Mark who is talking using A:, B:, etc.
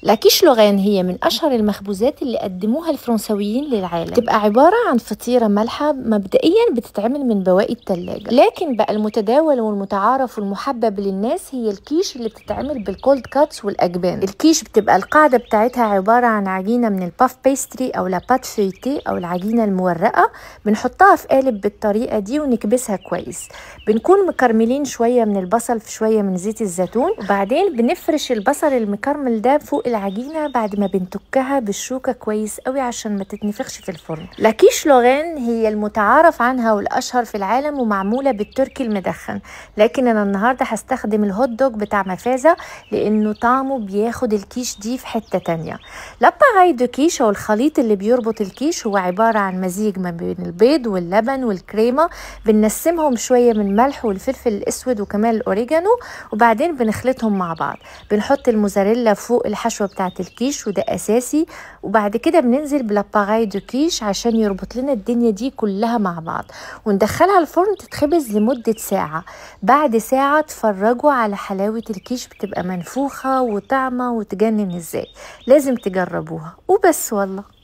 A: لاكيش لوغان هي من أشهر المخبوزات اللي قدموها الفرنسويين للعالم. تبقى عبارة عن فطيرة مالحة مبدئيا بتتعمل من بواقي التلاجة، لكن بقى المتداول والمتعارف والمحبب للناس هي الكيش اللي بتتعمل بالكولد كاتس والأجبان. الكيش بتبقى القاعدة بتاعتها عبارة عن عجينة من الباف بيستري أو لابات فيوتي أو العجينة المورقة، بنحطها في قالب بالطريقة دي ونكبسها كويس. بنكون مكرملين شوية من البصل في شوية من زيت الزيتون، وبعدين بنفرش البصل المكرمل ده فوق العجينة بعد ما بنتكها بالشوكة كويس قوي عشان ما تتنفخش في الفرن. لاكيش لوغان هي المتعارف عنها والأشهر في العالم ومعمولة بالتركي المدخن، لكن أنا النهاردة هستخدم الهوت دوج بتاع مفازة لأنه طعمه بياخد الكيش دي في حتة تانية. لاباغاي دو كيش أو الخليط اللي بيربط الكيش هو عبارة عن مزيج ما بين البيض واللبن والكريمة، بنسمهم شوية من الملح والفلفل الأسود وكمان الأوريجانو، وبعدين بنخلطهم مع بعض. بنحط الموزاريلا فوق الحشوة بتاعة الكيش وده أساسي، وبعد كده بننزل بلاباغاي دو كيش عشان يربط لنا الدنيا دي كلها مع بعض، وندخلها الفرن تتخبز لمدة ساعة. بعد ساعة تفرجوا على حلاوة الكيش، بتبقى منفوخة وطعمة وتجنن ازاي. لازم تجربوها وبس والله.